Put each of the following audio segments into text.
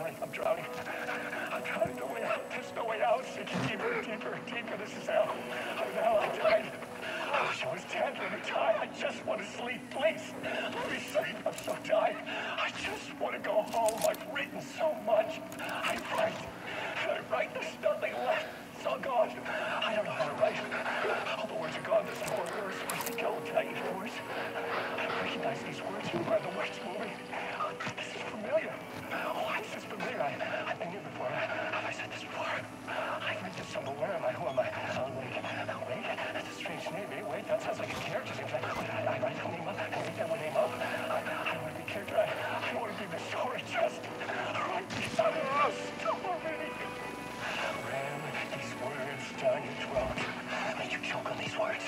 drowning. I'm drowning. I'm drowning. No way out. There's no way out. Sinking deeper and deeper and deeper. This is hell. I'm hell. I died. I wish I was dead. Let me die. I just want to sleep. Please. Let me sleep. I'm so tired. I just want to go home. I've written so much. I write. And I write. There's nothing left. It's all gone. I don't know how to write. All the words are gone. There's no more words. Where's the gamertag words? I recognize these words. Who are the words moving? This is familiar. Oh, this is familiar. I've been here before. Have I said this before? I've read this somewhere. Where am I? Who am I? Wait. That's a strange name. Wait, that sounds like a character. I write the name up. I write that one name up. I don't want to be a character. I want to be the story. Just write these out of us. Story. Ram these words down your throat. Make you choke on these words.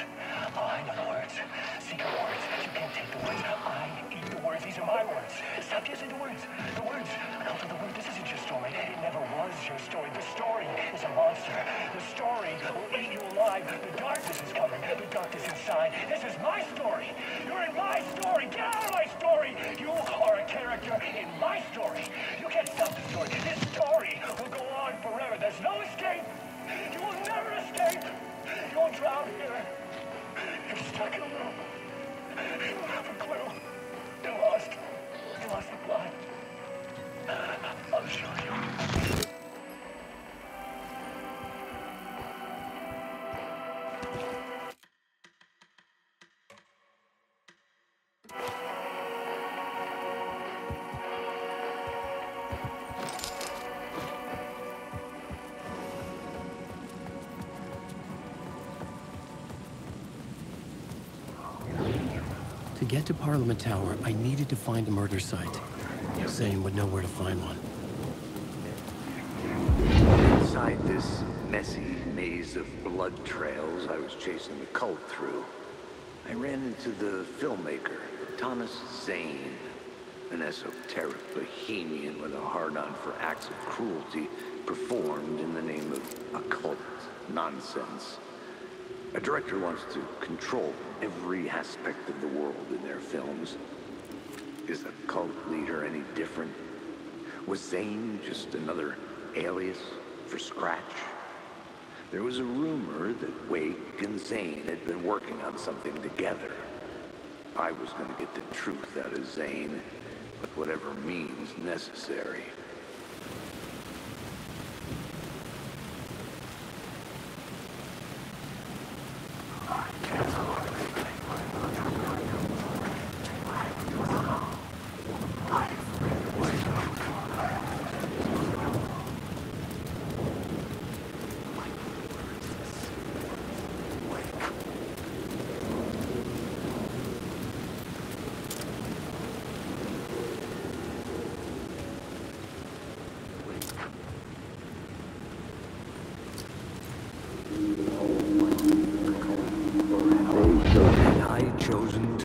Oh, I know the words. Secret words. You can't take the words. I eat the words. These are my words. Stop using the words. The words. Cult of the word. This isn't your story. It never was your story. The story is a monster. The story will eat you alive. The darkness is coming. The darkness inside. This is my story. You're in my story. Get out of my story. You are a character in my story. You can't stop the story. This story will go on forever. There's no escape. You will never escape. You will drown here. You're stuck in a room. You don't have a clue. You're lost. You lost the plot. I'll show you. To get to Parliament Tower, I needed to find a murder site. Zane would know where to find one. Inside this messy maze of blood trails I was chasing the cult through, I ran into the filmmaker, Thomas Zane, an esoteric bohemian with a hard-on for acts of cruelty performed in the name of occult nonsense. A director wants to control every aspect of the world in their films. Is the cult leader any different? Was Zane just another alias for Scratch? There was a rumor that Wake and Zane had been working on something together. I was going to get the truth out of Zane, with whatever means necessary.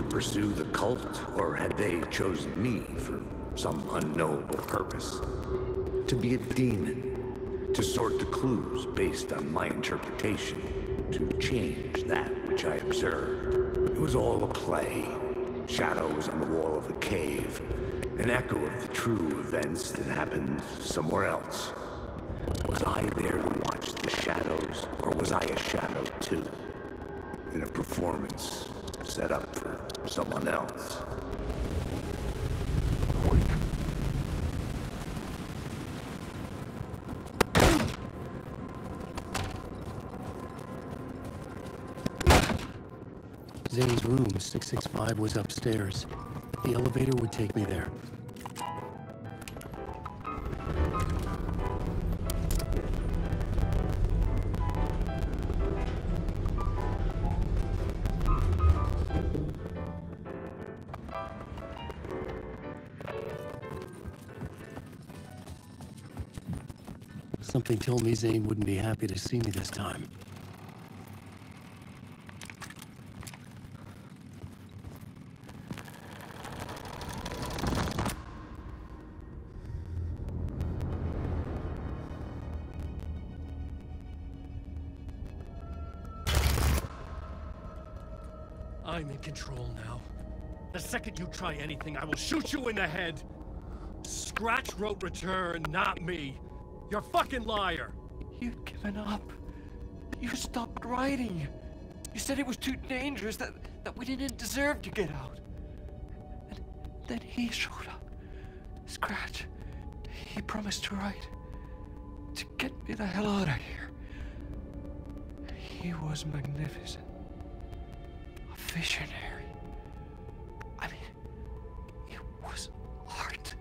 Pursue the cult, or had they chosen me for some unknowable purpose? To be a demon, to sort the clues based on my interpretation, to change that which I observed. It was all a play. Shadows on the wall of a cave, an echo of the true events that happened somewhere else. Was I there to watch the shadows, or was I a shadow too? In a performance set up for someone else. Zane's room, 665, was upstairs. The elevator would take me there. Something told me Zane wouldn't be happy to see me this time. I'm in control now. The second you try anything, I will shoot you in the head! Scratch wrote return, not me. You're a fucking liar. You'd given up. You stopped writing. You said it was too dangerous, that we didn't deserve to get out. And then he showed up. Scratch. He promised to write. To get me the hell out of here. He was magnificent. A visionary. I mean, it was art.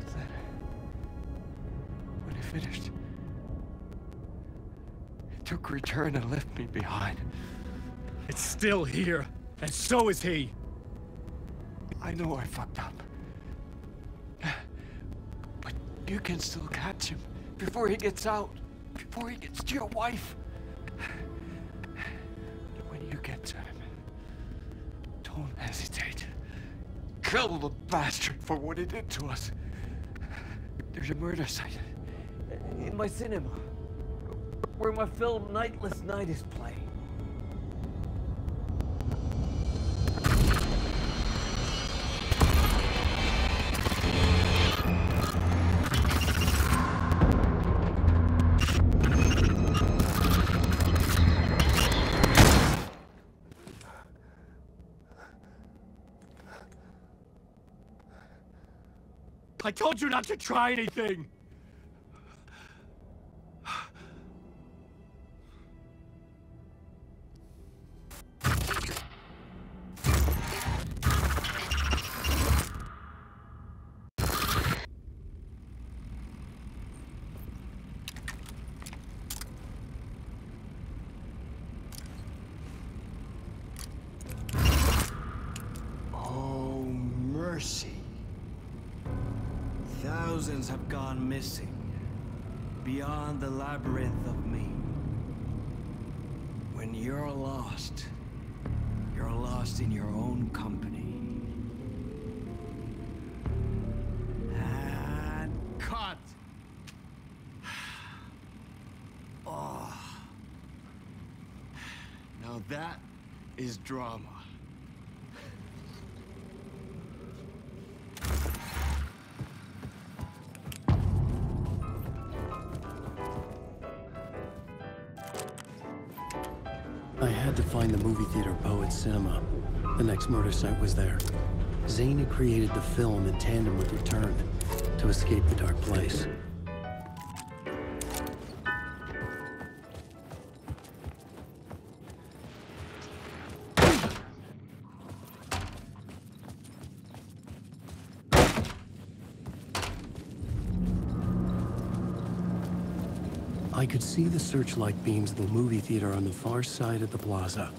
Then, when he finished, he took return and left me behind. It's still here, and so is he. I know I fucked up. But you can still catch him before he gets out, before he gets to your wife. When you get to him, don't hesitate. Kill the bastard for what he did to us. There's a murder site in my cinema, where my film Nightless Night is playing. I told you not to try anything! Oh, mercy. Thousands have gone missing, beyond the labyrinth of me. When you're lost in your own company. And cut! Oh. Now that is drama. I had to find the movie theater Poet Cinema. The next murder site was there. Zane had created the film in tandem with Return to escape the dark place. I could see the searchlight beams of the movie theater on the far side of the plaza.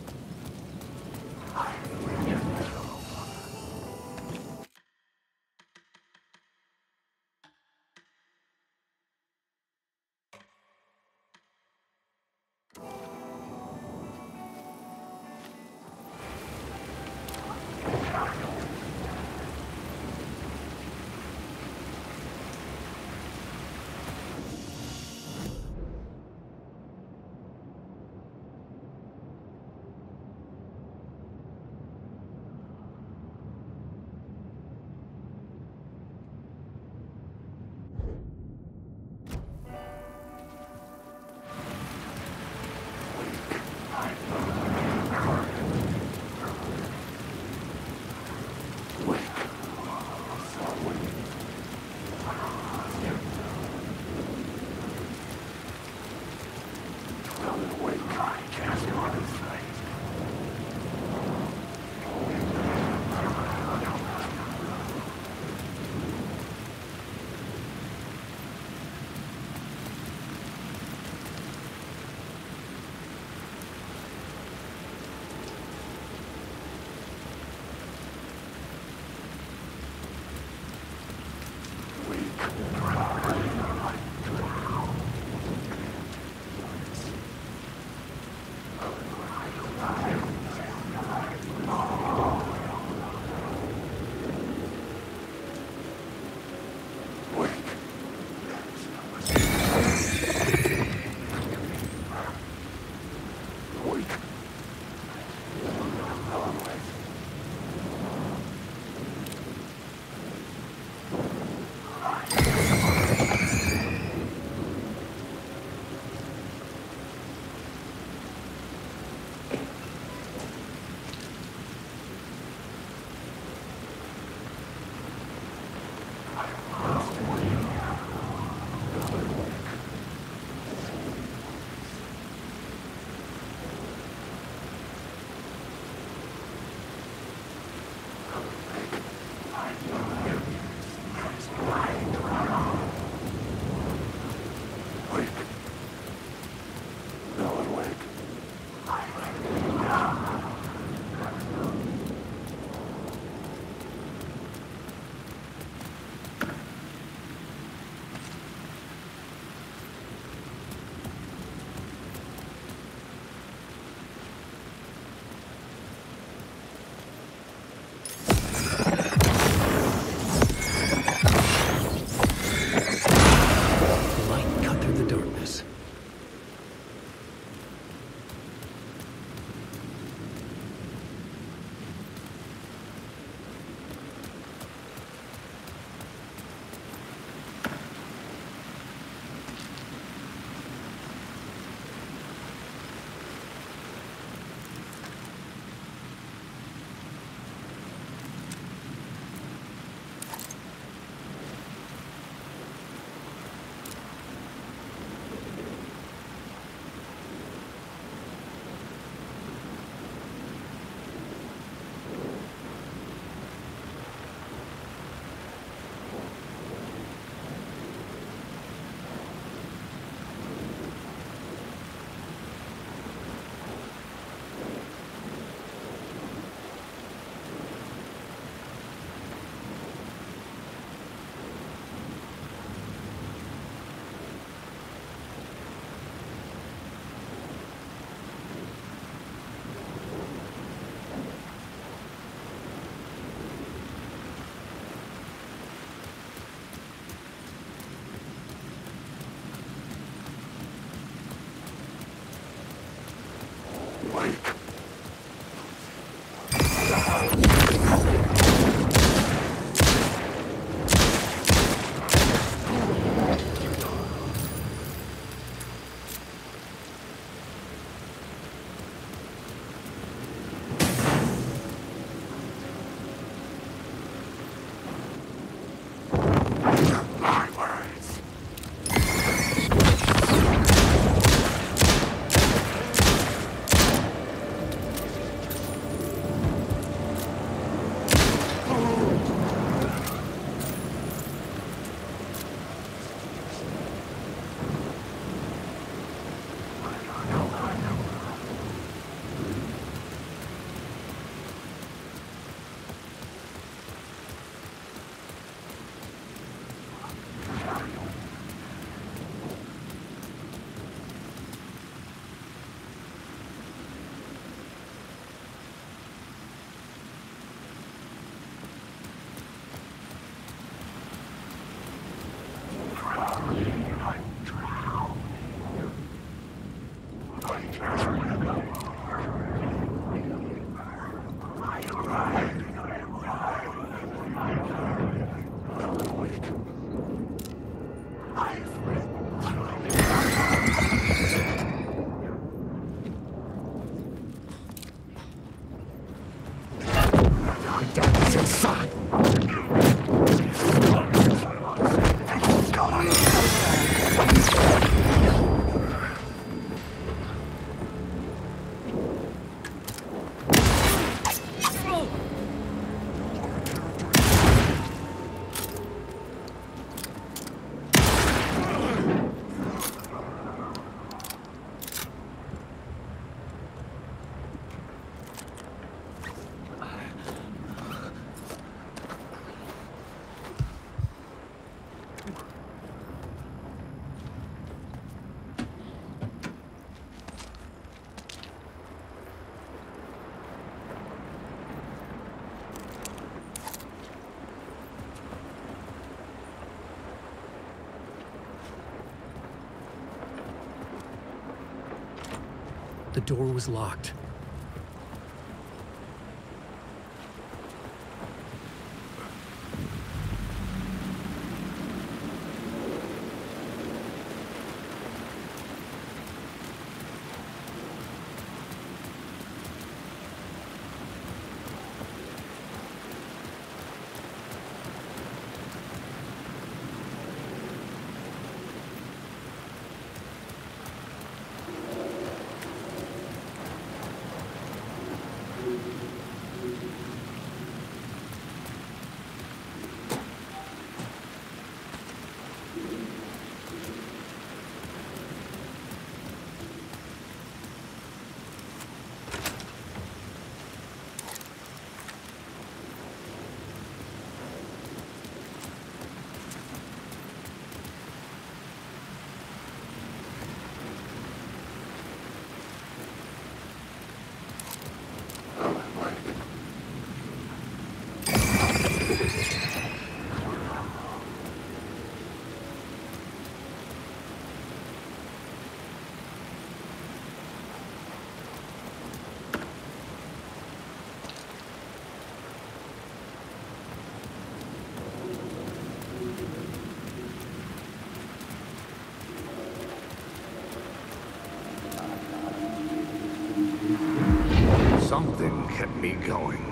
The door was locked. Something kept me going.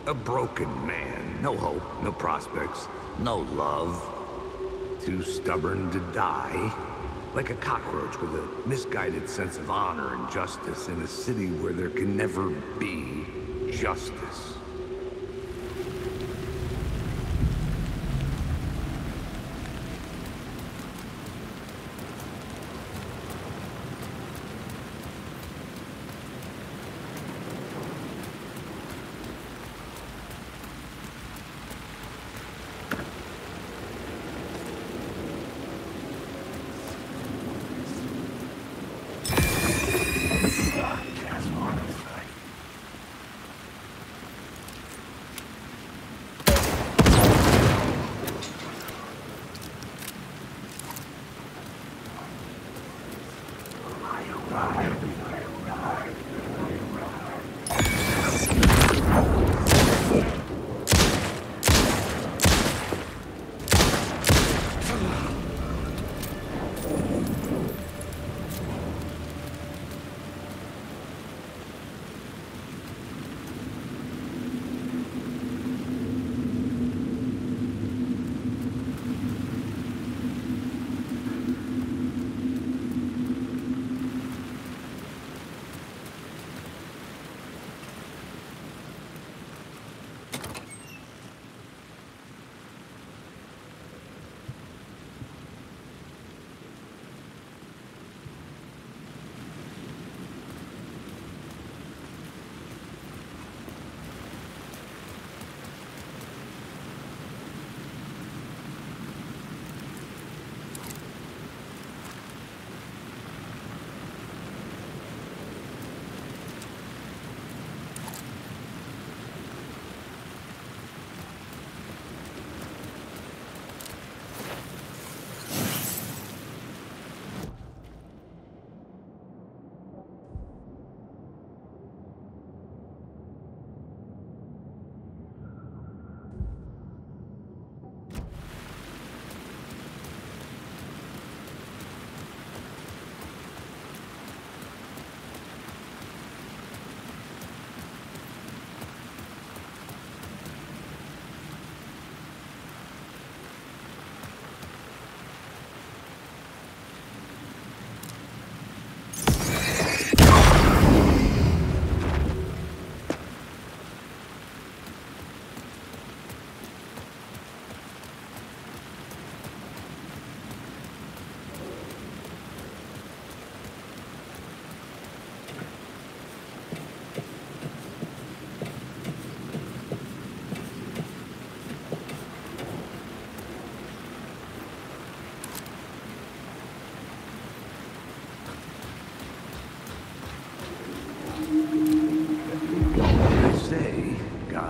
A broken man. No hope, no prospects, no love. Too stubborn to die. Like a cockroach with a misguided sense of honor and justice in a city where there can never be justice.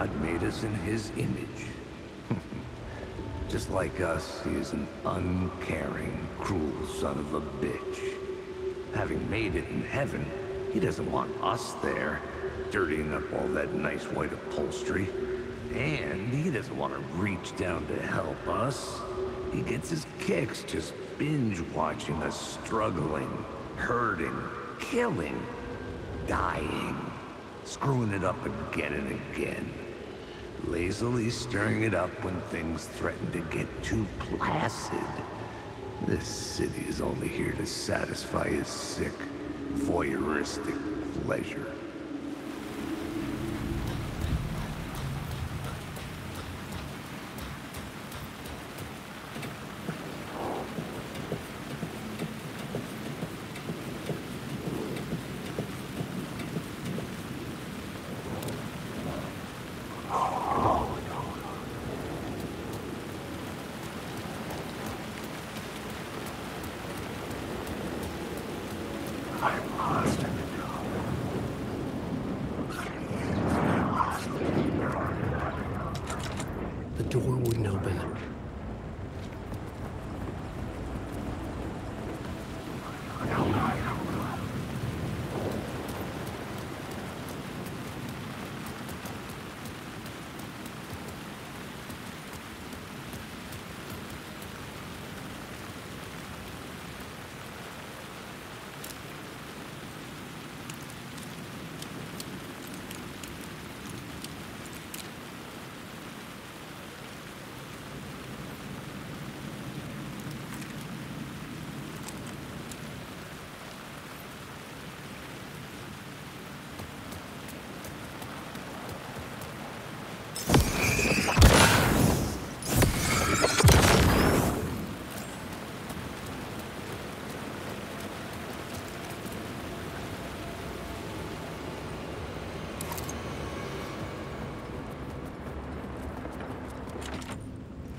God made us in his image. Just like us, he is an uncaring, cruel son of a bitch. Having made it in heaven, he doesn't want us there, dirtying up all that nice white upholstery. And he doesn't want to reach down to help us. He gets his kicks just binge-watching us struggling, hurting, killing, dying, screwing it up again and again. Lazily stirring it up when things threaten to get too placid. This city is only here to satisfy his sick, voyeuristic pleasure. The door wouldn't open.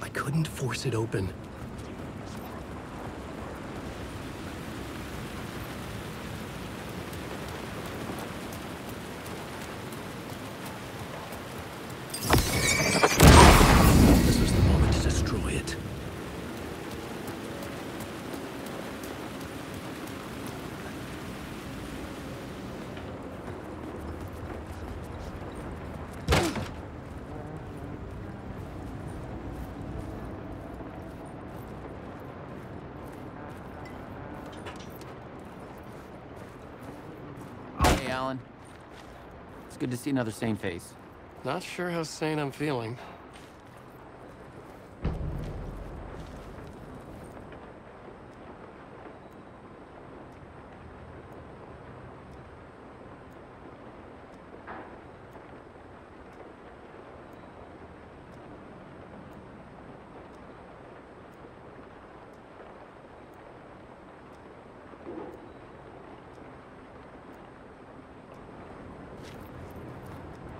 I couldn't force it open. This was the moment to destroy it. Hey, Alan. It's good to see another sane face. Not sure how sane I'm feeling.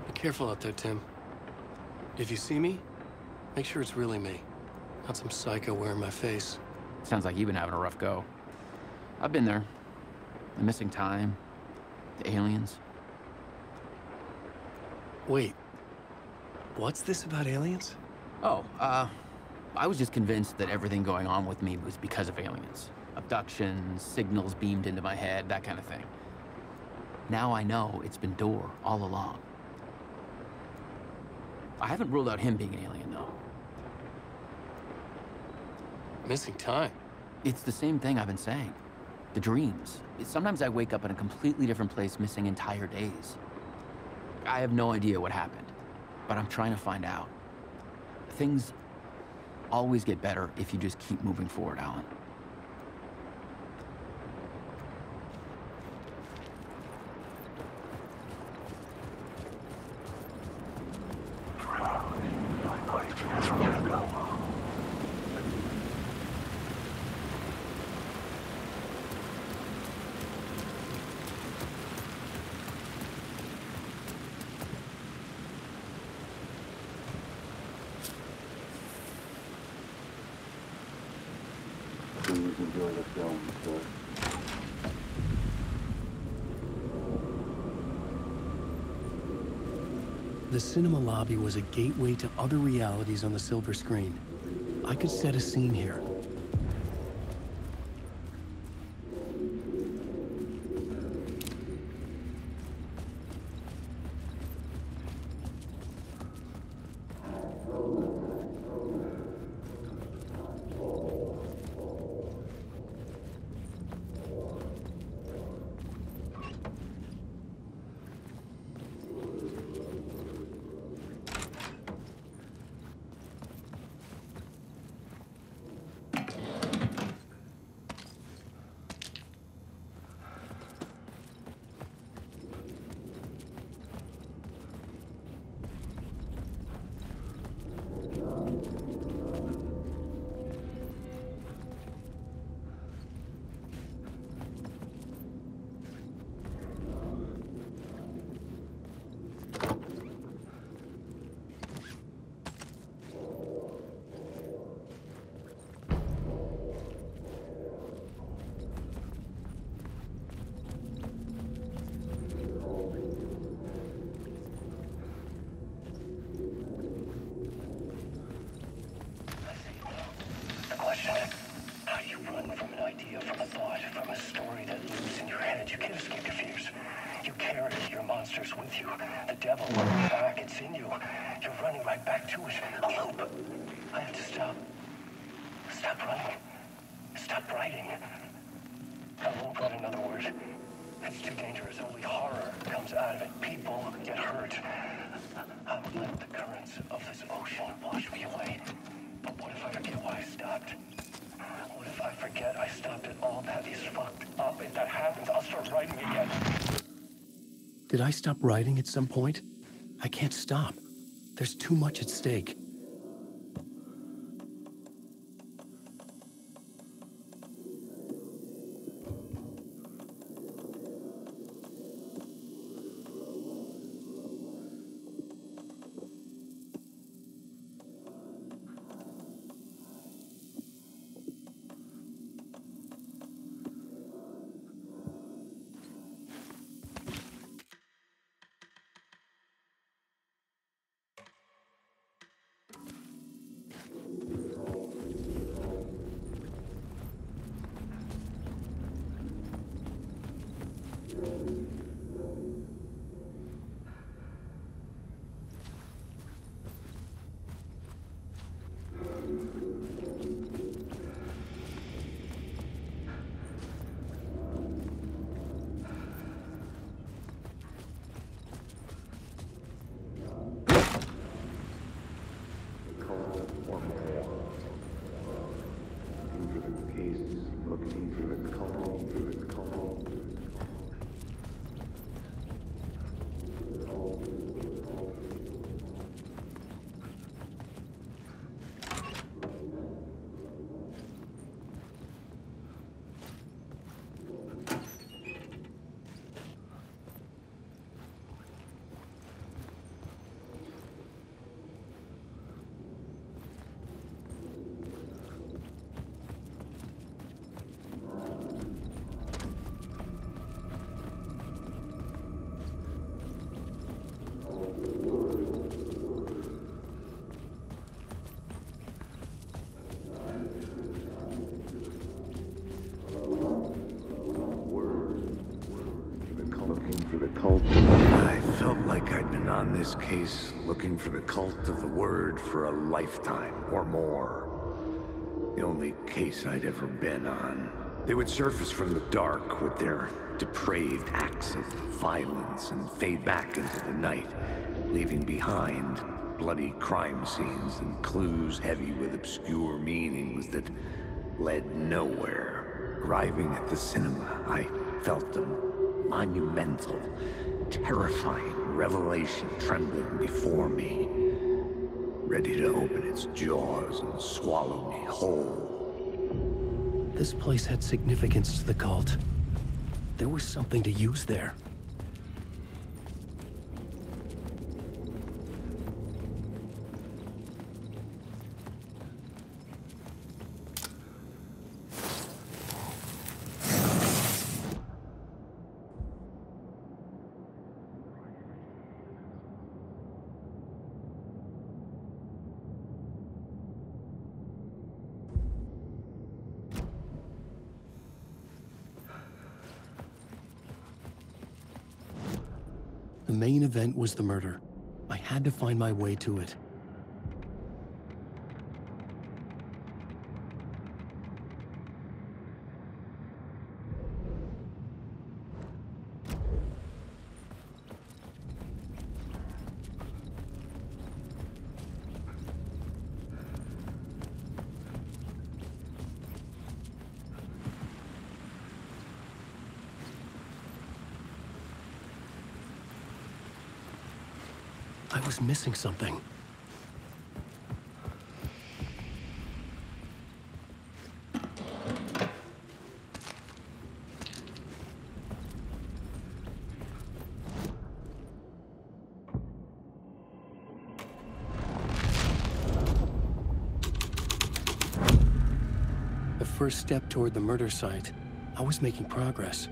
Be careful out there, Tim. If you see me, make sure it's really me, not some psycho wearing my face. Sounds like you've been having a rough go. I've been there. The missing time, the aliens. Wait, what's this about aliens? Oh, I was just convinced that everything going on with me was because of aliens. Abductions, signals beamed into my head, that kind of thing. Now I know it's been Door all along. I haven't ruled out him being an alien, though. Missing time? It's the same thing I've been saying. The dreams. Sometimes I wake up in a completely different place, missing entire days. I have no idea what happened, but I'm trying to find out. Things always get better if you just keep moving forward, Alan. Please enjoy the film, sir. The cinema lobby was a gateway to other realities on the silver screen. I could set a scene here. With you. The devil running back, it's in you. You're running right back to it. A loop. I have to stop. Stop running. Stop writing. I won't write another word. It's too dangerous. Only horror comes out of it. People get hurt. I would let the currents of this ocean wash me away. But what if I forget why I stopped? What if I forget I stopped at all? That is fucked up. If that happens, I'll start writing again. Did I stop writing at some point? I can't stop. There's too much at stake. I felt like I'd been on this case looking for the cult of the word for a lifetime or more. The only case I'd ever been on. They would surface from the dark with their depraved acts of violence and fade back into the night, leaving behind bloody crime scenes and clues heavy with obscure meanings that led nowhere. Arriving at the cinema, I felt them. Monumental, terrifying revelation trembling before me, ready to open its jaws and swallow me whole. This place had significance to the cult. There was something to use there. The main event was the murder. I had to find my way to it. I was missing something. The first step toward the murder site. I was making progress.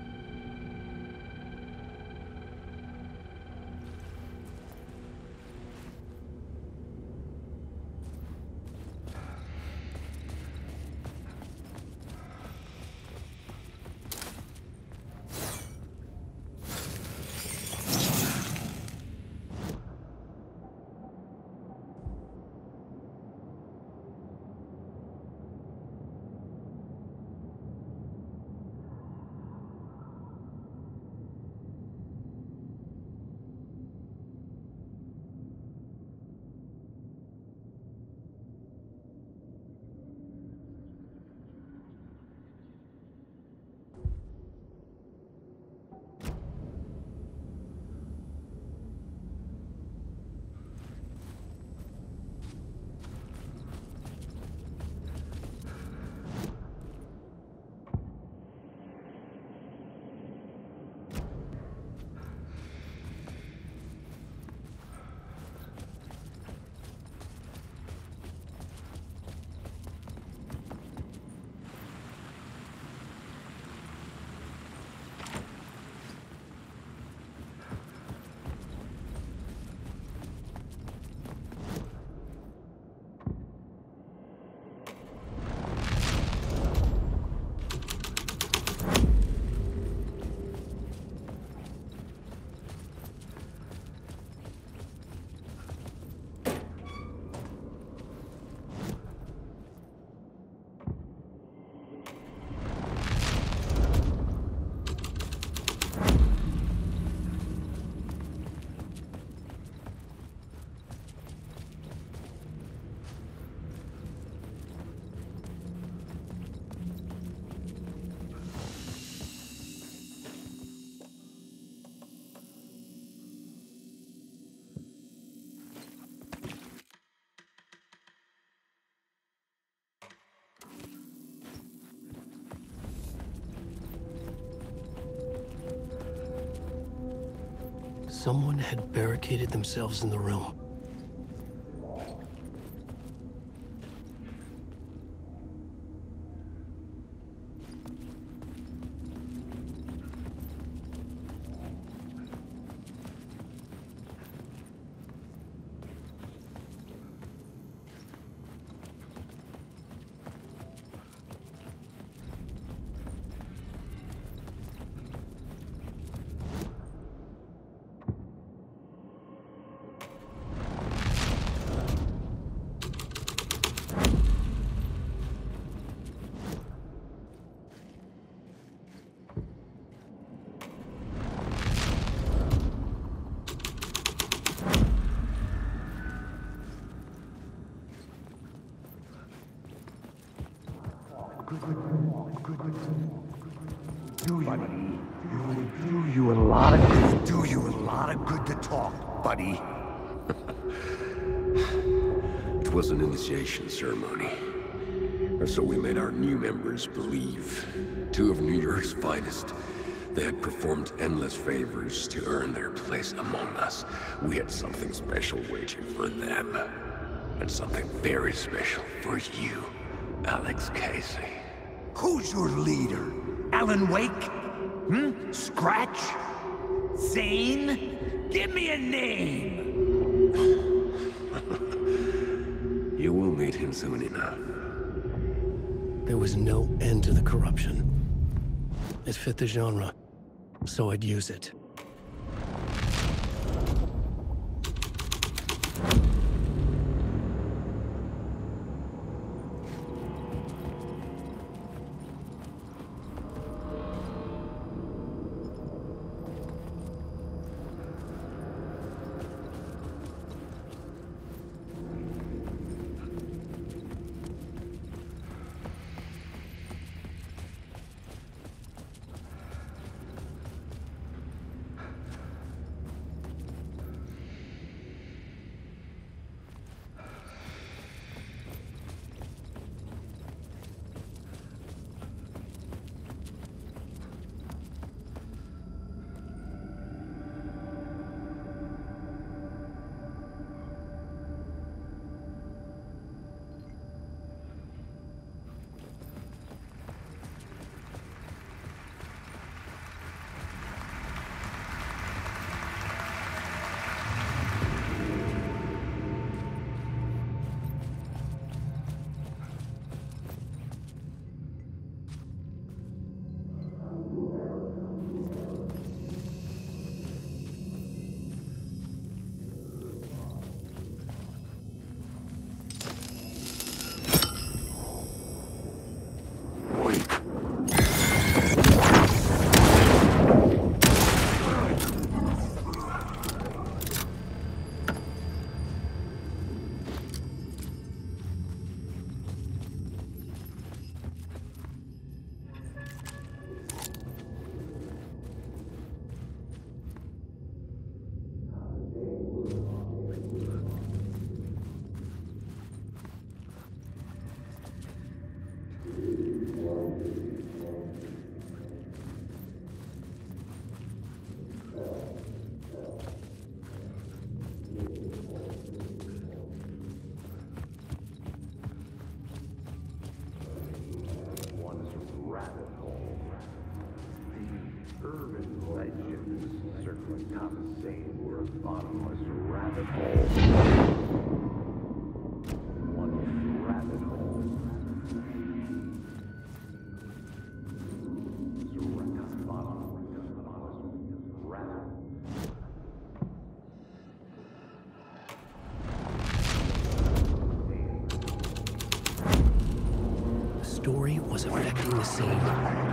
Someone had barricaded themselves in the room. Do you a lot of good to talk, buddy. It was an initiation ceremony. Or so we made our new members believe. Two of New York's finest. They had performed endless favors to earn their place among us. We had something special waiting for them. And something very special for you, Alex Casey. Who's your leader? Alan Wake? Scratch? Zane? Give me a name! You will meet him soon enough. There was no end to the corruption. It fit the genre, so I'd use it. story was affecting the scene.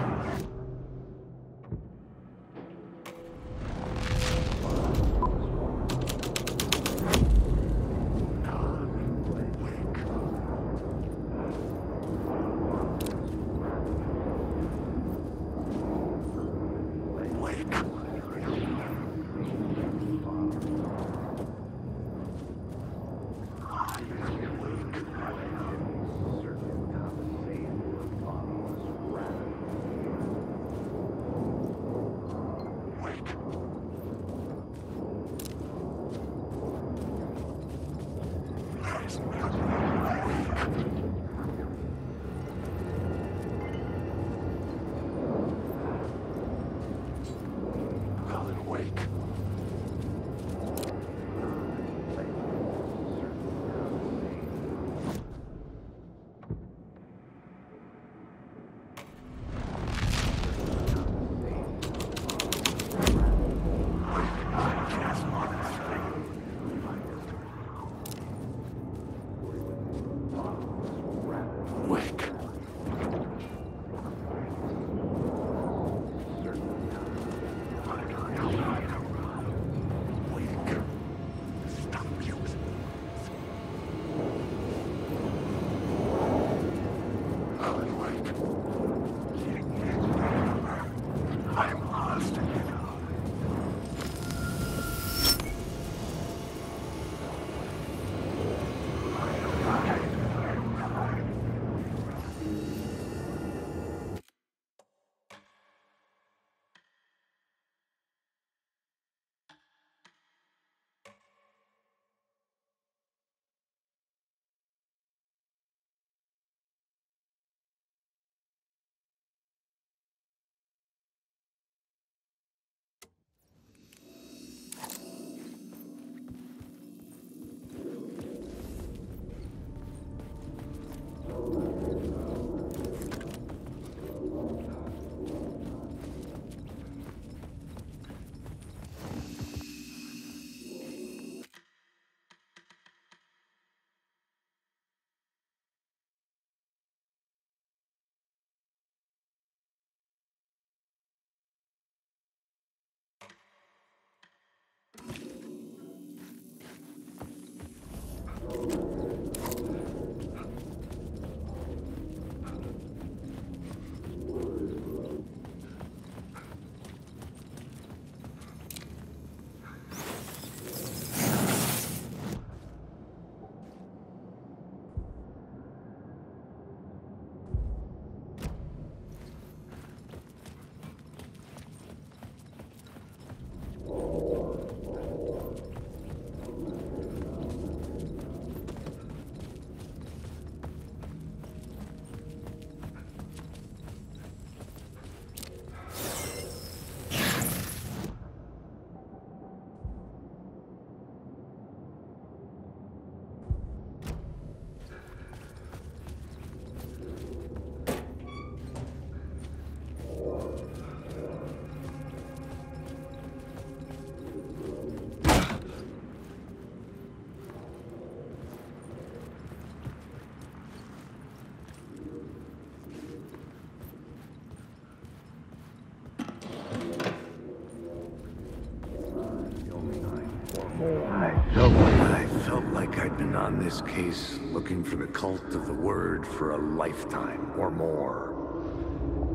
I felt like I'd been on this case looking for the cult of the word for a lifetime or more.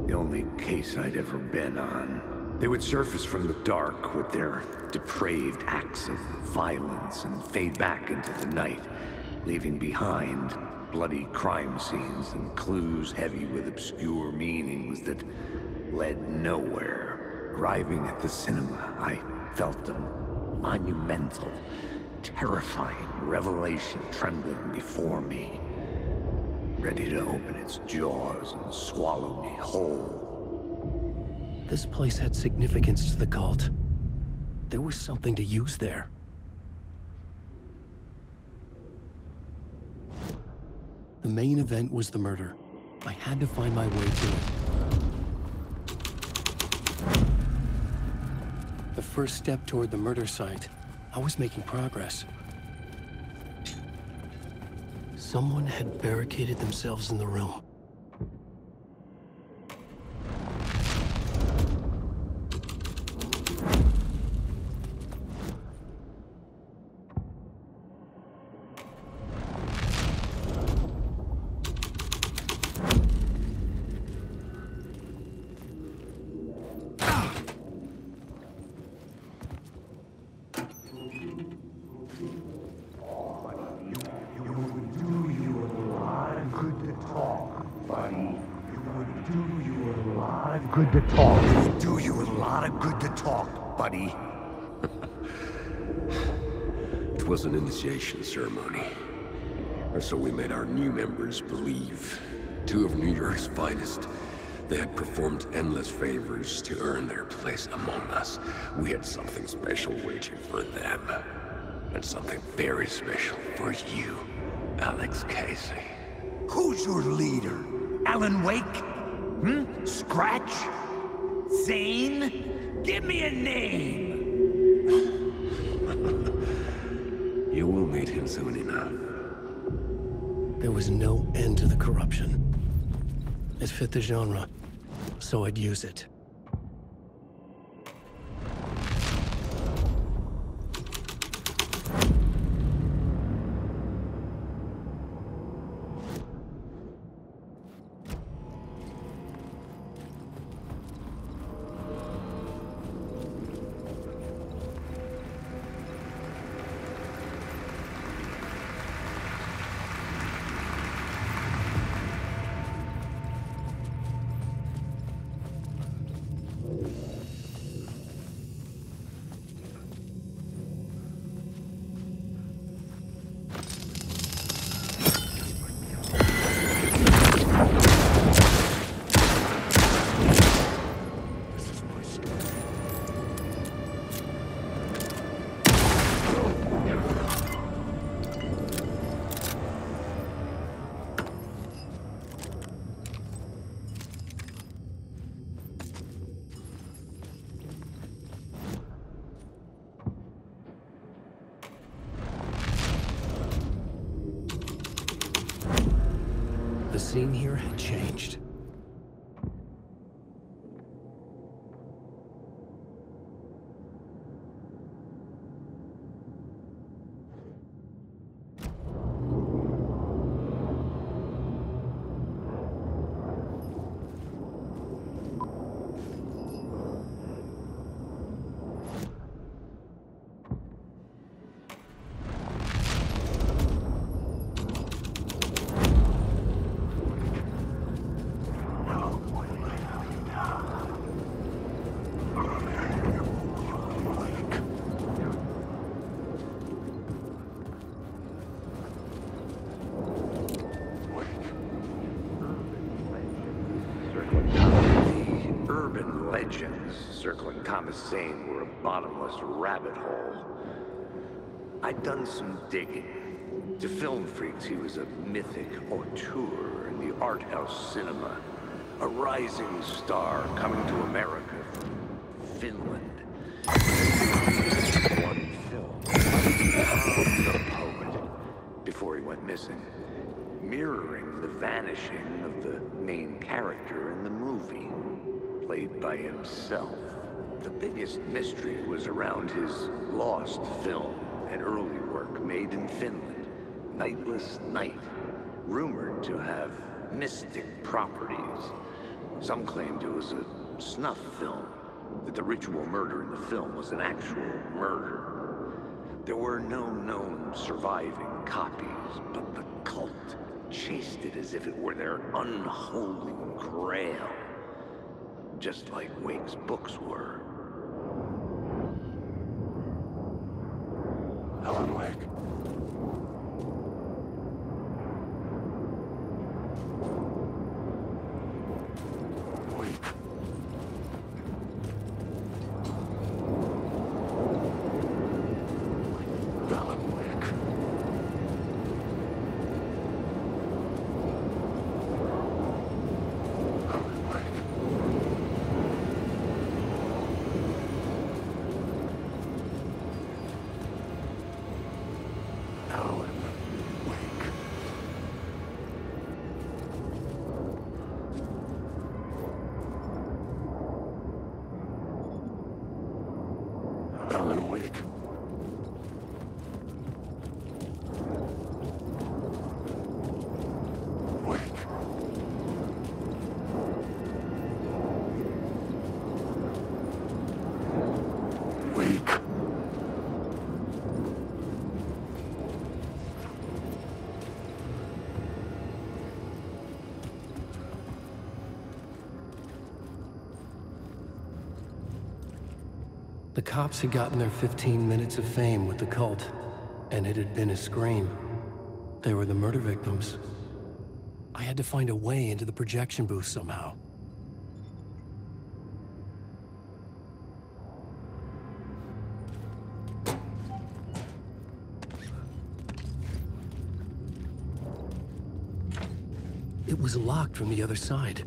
The only case I'd ever been on. They would surface from the dark with their depraved acts of violence and fade back into the night, leaving behind bloody crime scenes and clues heavy with obscure meanings that led nowhere. Arriving at the cinema, I felt a monumental, terrifying revelation trembling before me, ready to open its jaws and swallow me whole. This place had significance to the cult. There was something to use there. The main event was the murder. I had to find my way to it. The first step toward the murder site. I was making progress. Someone had barricaded themselves in the room. buddy. It would do you a lot of good to talk. It would do you a lot of good to talk, buddy. It was an initiation ceremony. Or so we made our new members believe. Two of New York's finest. They had performed endless favors to earn their place among us. We had something special waiting for them. And something very special for you, Alex Casey. Who's your leader? Alan Wake? Scratch? Zane? Give me a name! You will meet him soon enough. There was no end to the corruption. It fit the genre, so I'd use it. The scene here had changed. Legends circling Thomas Zane were a bottomless rabbit hole. I'd done some digging. To film freaks, he was a mythic auteur in the art house cinema. A rising star coming to America from Finland. One film. The poet. Before he went missing. Mirroring the vanishing of the main character in the movie. Played by himself. The biggest mystery was around his lost film, an early work made in Finland, Nightless Night, rumored to have mystic properties. Some claimed it was a snuff film, that the ritual murder in the film was an actual murder. There were no known surviving copies, but the cult chased it as if it were their unholy grail. Just like Wake's books were. Alan Wake. The cops had gotten their 15 minutes of fame with the cult, and it had been a scream. They were the murder victims. I had to find a way into the projection booth somehow. It was locked from the other side.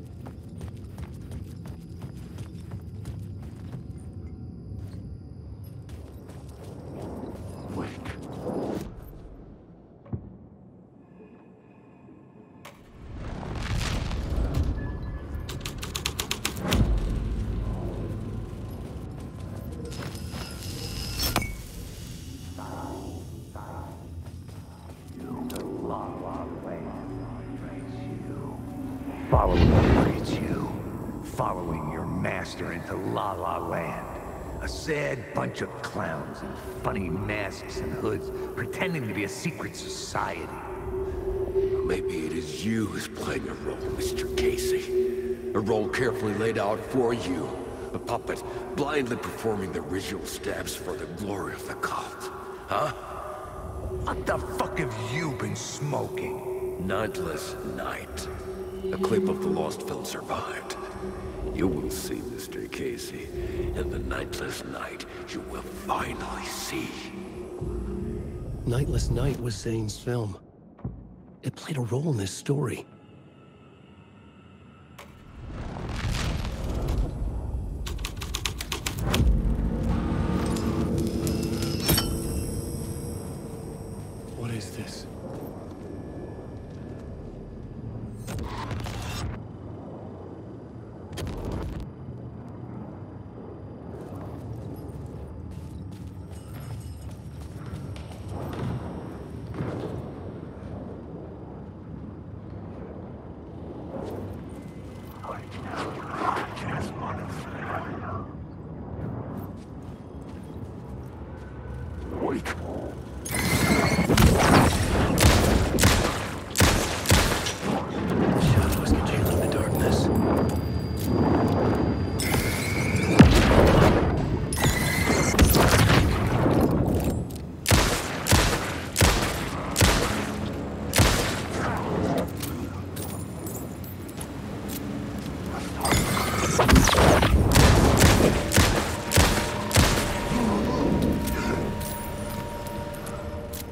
Following your master into La La Land. A sad bunch of clowns in funny masks and hoods, pretending to be a secret society. Maybe it is you who's playing a role, Mr. Casey. A role carefully laid out for you. A puppet, blindly performing the ritual steps for the glory of the cult. Huh? What the fuck have you been smoking? Nightless Night. A clip of the lost film survived. You will see, Mr. Casey. In the Nightless Night, you will finally see. Nightless Night was Zane's film. It played a role in this story. What is this?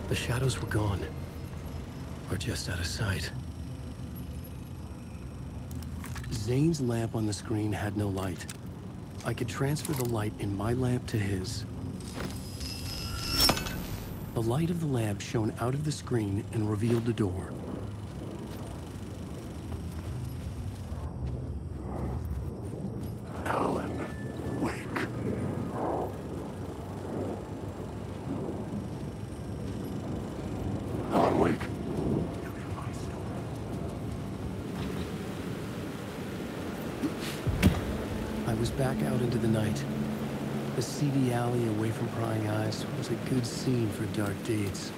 The shadows were gone, or just out of sight. Zane's lamp on the screen had no light. I could transfer the light in my lamp to his. The light of the lamp shone out of the screen and revealed the door. Alan, wake. Alan, wake. I was back out into the night. The seedy alley away from prying eyes was a good scene for dark deeds.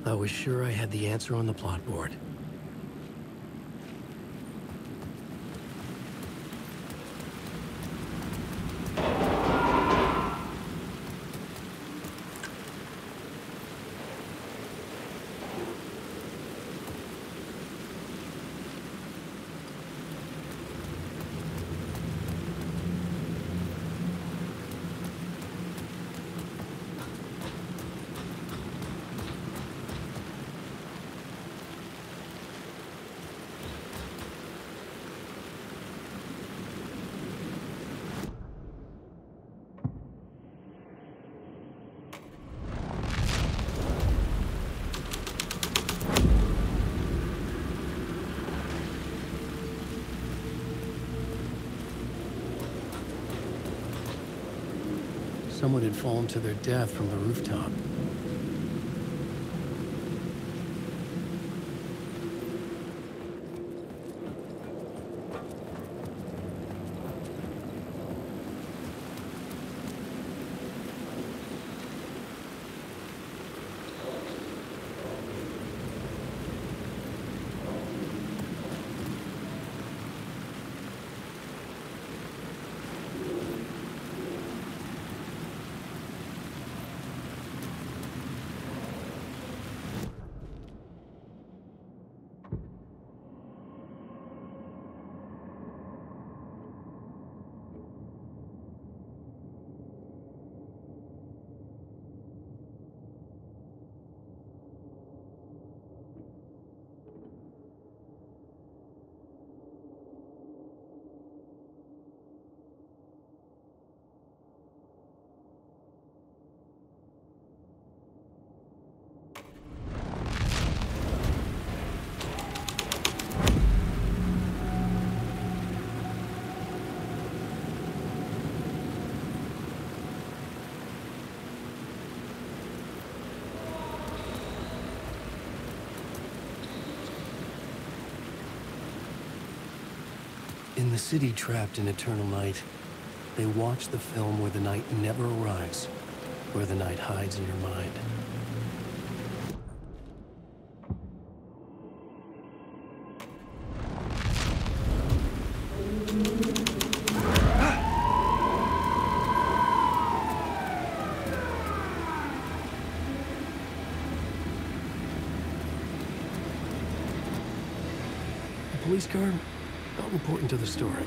I was sure I had the answer on the plot board. Someone had fallen to their death from the rooftop. In the city trapped in eternal night, they watch the film where the night never arrives, where the night hides in your mind. The police car? Not important to the story.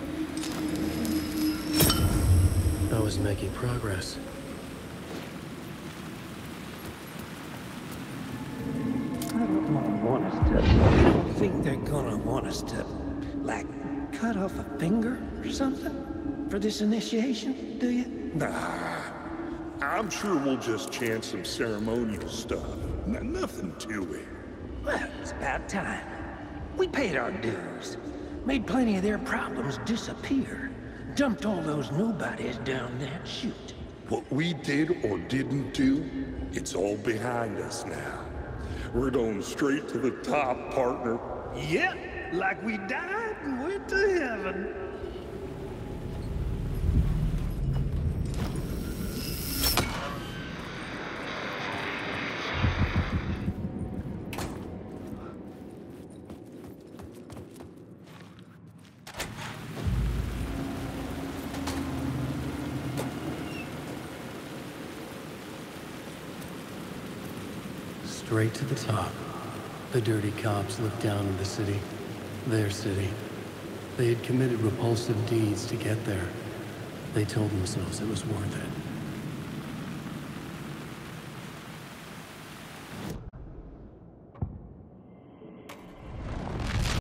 I was making progress. I don't want us to. You don't think they're gonna want us to, like, cut off a finger or something for this initiation, do you? Nah. I'm sure we'll just chant some ceremonial stuff. Nothing to it. Well, it's about time. We paid our dues. Made plenty of their problems disappear. Dumped all those nobodies down there. Shoot. What we did or didn't do, it's all behind us now. We're going straight to the top, partner. Yep, like we died and went to heaven. Straight to the top. The dirty cops looked down on the city. Their city. They had committed repulsive deeds to get there. They told themselves it was worth it.